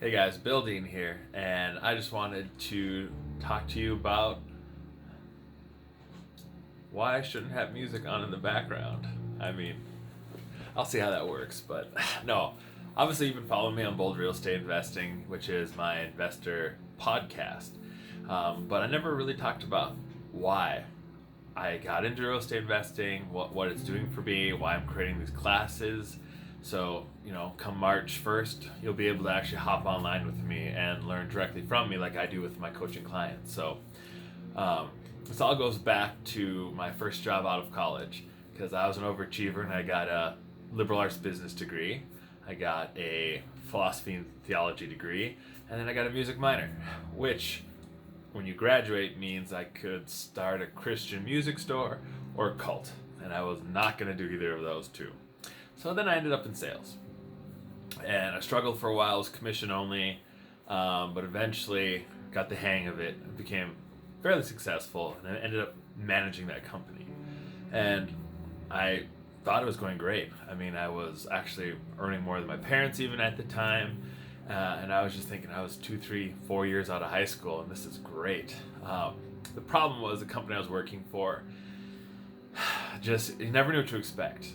Hey guys, Bill Dean here, and I just wanted to talk to you about why I shouldn't have music on in the background. I mean, I'll see how that works, but no. Obviously, you've been following me on Bold Real Estate Investing, which is my investor podcast. But I never really talked about why I got into real estate investing, what it's doing for me, why I'm creating these classes. So, come March 1st, you'll be able to actually hop online with me and learn directly from me like I do with my coaching clients. So, this all goes back to my first job out of college because I was an overachiever and I got a liberal arts business degree. I got a philosophy and theology degree, and then I got a music minor, which when you graduate means I could start a Christian music store or a cult, and I was not going to do either of those two. So then I ended up in sales, and I struggled for a while. It was commission only, but eventually got the hang of it and became fairly successful, and I ended up managing that company. And I thought it was going great. I mean, I was actually earning more than my parents even at the time. And I was just thinking I was 2, 3, 4 years out of high school, and this is great. The problem was the company I was working for, just you never knew what to expect.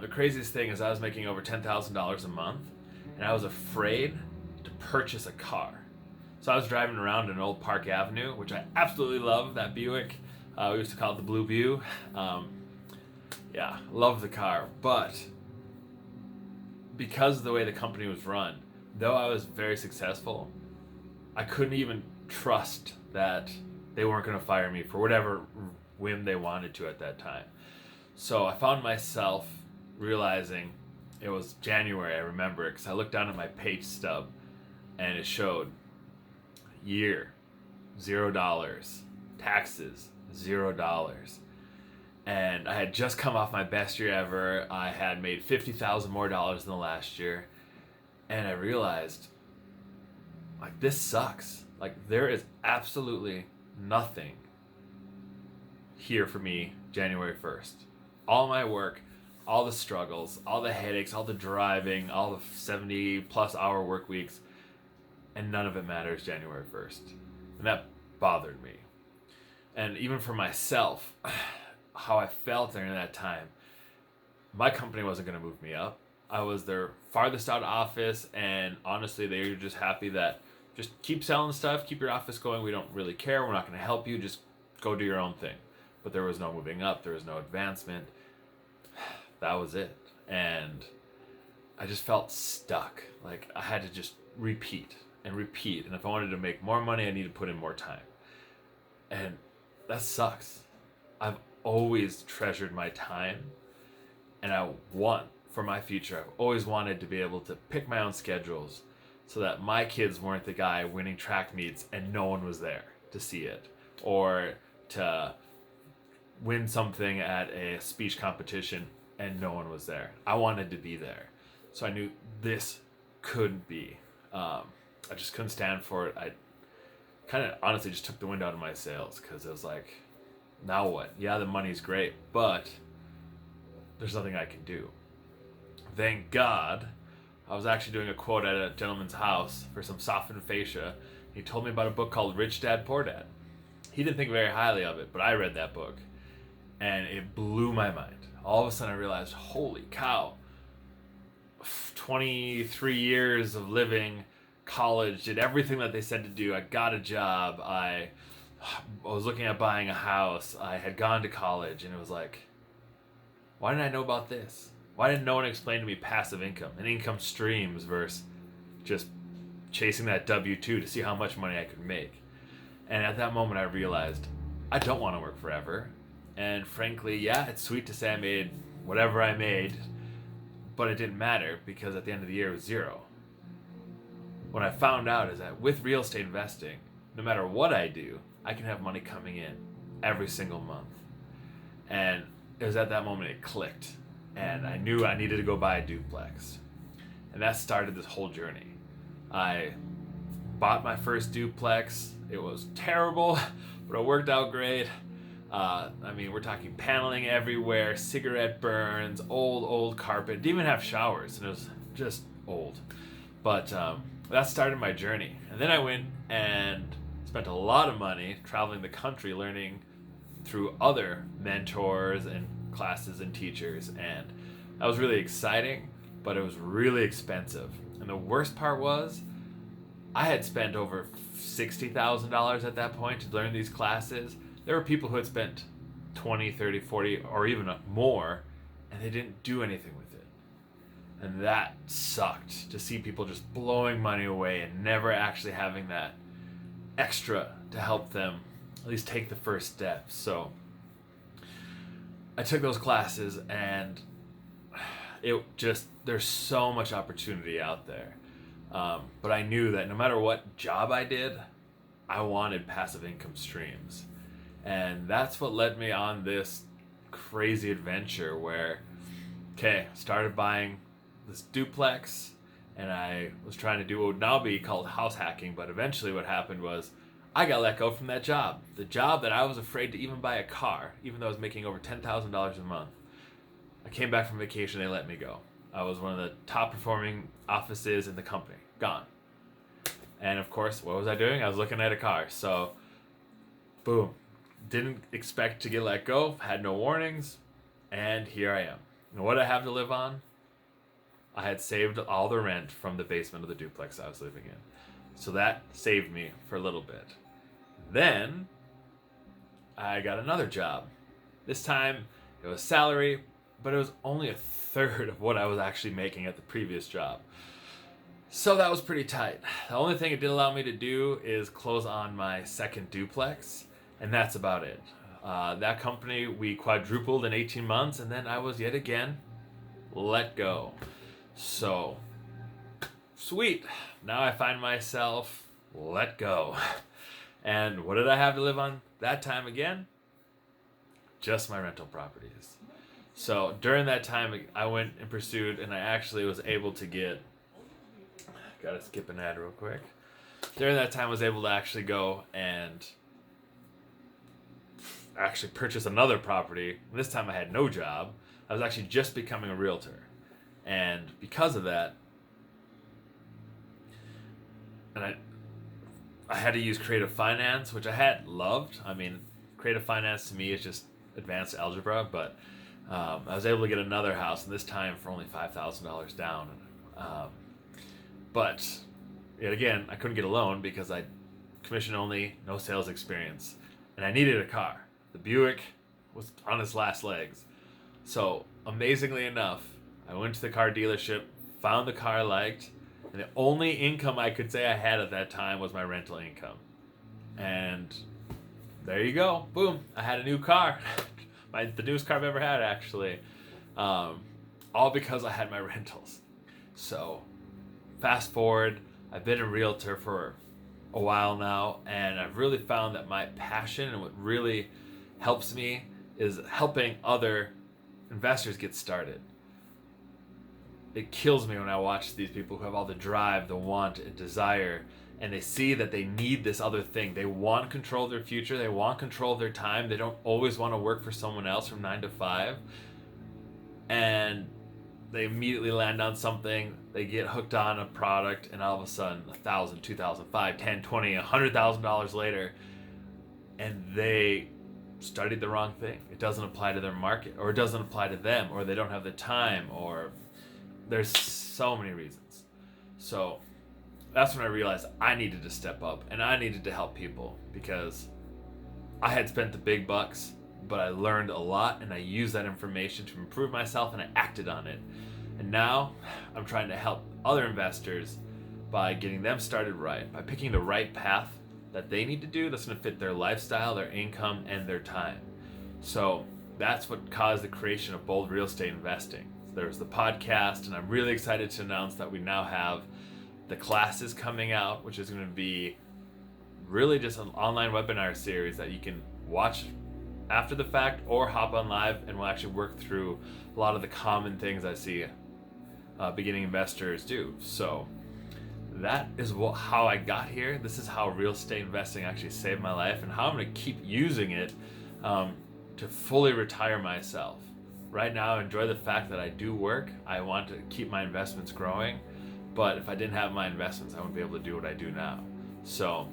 The craziest thing is I was making over $10,000 a month, and I was afraid to purchase a car. So I was driving around an old Park Avenue, which I absolutely love, that Buick. We used to call it the Blue Bew. Yeah, love the car. But because of the way the company was run, though I was very successful, I couldn't even trust that they weren't going to fire me for whatever whim they wanted to at that time. So I found myself realizing it was January, I remember it, because I looked down at my pay stub and it showed year, $0, taxes, $0. And I had just come off my best year ever. I had made $50,000 more than the last year. And I realized, like, this sucks. Like, there is absolutely nothing here for me January 1st. All my work, all the struggles, all the headaches, all the driving, all the 70 plus hour work weeks, and none of it matters January 1st. And that bothered me. And even for myself, how I felt during that time, my company wasn't going to move me up. I was their farthest out office, and honestly, they were just happy that just keep selling stuff, keep your office going. We don't really care. We're not going to help you. Just go do your own thing. But there was no moving up. There was no advancement. That was it. And I just felt stuck. Like I had to just repeat and repeat. And if I wanted to make more money, I needed to put in more time. And that sucks. I've always treasured my time, and I want for my future. I've always wanted to be able to pick my own schedules so that my kids weren't the guy winning track meets and no one was there to see it, or to win something at a speech competition and no one was there. I wanted to be there. So I knew this couldn't be. I just couldn't stand for it. I kind of honestly just took the wind out of my sails because it was like, now what? Yeah, the money's great, but there's nothing I can do. Thank God, I was actually doing a quote at a gentleman's house for some softened fascia. He told me about a book called Rich Dad Poor Dad. He didn't think very highly of it, but I read that book, and it blew my mind. All of a sudden I realized, holy cow, 23 years of living, college, did everything that they said to do. I got a job. I was looking at buying a house. I had gone to college, and it was like, why didn't I know about this? Why didn't no one explain to me passive income and income streams versus just chasing that W-2 to see how much money I could make? And at that moment, I realized I don't want to work forever. And frankly, yeah, it's sweet to say I made whatever I made, but it didn't matter because at the end of the year, it was zero. What I found out is that with real estate investing, no matter what I do, I can have money coming in every single month. And it was at that moment it clicked. And I knew I needed to go buy a duplex. And that started this whole journey. I bought my first duplex. It was terrible, but it worked out great. We're talking paneling everywhere, cigarette burns, old carpet. Didn't even have showers, and it was just old. But that started my journey. And then I went and spent a lot of money traveling the country learning through other mentors and classes and teachers. And that was really exciting, but it was really expensive. And the worst part was I had spent over $60,000 at that point to learn these classes. There were people who had spent 20, 30, 40, or even more, and they didn't do anything with it. And that sucked, to see people just blowing money away and never actually having that extra to help them at least take the first step. So I took those classes, and there's so much opportunity out there. But I knew that no matter what job I did, I wanted passive income streams. And that's what led me on this crazy adventure where, started buying this duplex, and I was trying to do what would now be called house hacking. But eventually what happened was I got let go from that job. The job that I was afraid to even buy a car, even though I was making over $10,000 a month. I came back from vacation, they let me go. I was one of the top performing offices in the company. Gone. And of course, what was I doing? I was looking at a car. So, boom. Didn't expect to get let go, had no warnings, and here I am. And what did I have to live on? I had saved all the rent from the basement of the duplex I was living in. So that saved me for a little bit. Then, I got another job. This time, it was salary, but it was only a third of what I was actually making at the previous job. So that was pretty tight. The only thing it did allow me to do is close on my second duplex, and that's about it. That company, we quadrupled in 18 months, and then I was yet again let go. So, sweet. Now I find myself let go. And what did I have to live on that time again? Just my rental properties. So during that time, I went and pursued, and I actually was able to get, gotta skip an ad real quick. During that time, I was able to actually go and actually purchase another property. This time I had no job. I was actually just becoming a realtor. And because of that, and I had to use creative finance, which I had loved. I mean, creative finance to me is just advanced algebra, but I was able to get another house, and this time for only $5,000 down. But yet again, I couldn't get a loan because I commission only, no sales experience, and I needed a car. The Buick was on its last legs. So amazingly enough, I went to the car dealership, found the car I liked, and the only income I could say I had at that time was my rental income. And there you go. Boom. I had a new car. The newest car I've ever had, actually. All because I had my rentals. So, fast forward, I've been a realtor for a while now, and I've really found that my passion and what really helps me is helping other investors get started. It kills me when I watch these people who have all the drive, the want, and desire, and they see that they need this other thing. They want control of their future. They want control of their time. They don't always want to work for someone else from 9 to 5. And they immediately land on something. They get hooked on a product, and all of a sudden, $1,000, $2,000, $5,000, $10,000, $20,000, $100,000 later, and they studied the wrong thing. It doesn't apply to their market, or it doesn't apply to them, or they don't have the time, or there's so many reasons. So that's when I realized I needed to step up, and I needed to help people, because I had spent the big bucks, but I learned a lot, and I used that information to improve myself, and I acted on it. And now I'm trying to help other investors by getting them started right, by picking the right path that they need to do that's going to fit their lifestyle, their income, and their time. So that's what caused the creation of Bold Real Estate Investing. There's the podcast, and I'm really excited to announce that we now have the classes coming out, which is going to be really just an online webinar series that you can watch after the fact or hop on live, and we'll actually work through a lot of the common things I see beginning investors do. So that is how I got here. This is how real estate investing actually saved my life, and how I'm going to keep using it to fully retire myself. Right now, I enjoy the fact that I do work. I want to keep my investments growing, But if I didn't have my investments, I wouldn't be able to do what I do now. So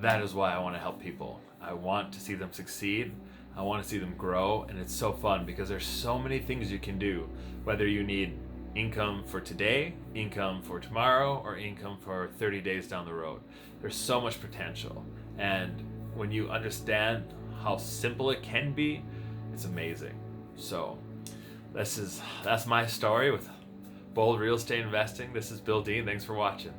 that is why I want to help people. I want to see them succeed. I want to see them grow. And it's so fun because there's so many things you can do, whether you need income for today, income for tomorrow, or income for 30 days down the road. There's so much potential. And when you understand how simple it can be, it's amazing. So that's my story with Bold Real Estate Investing. This is Bill Dean. Thanks for watching.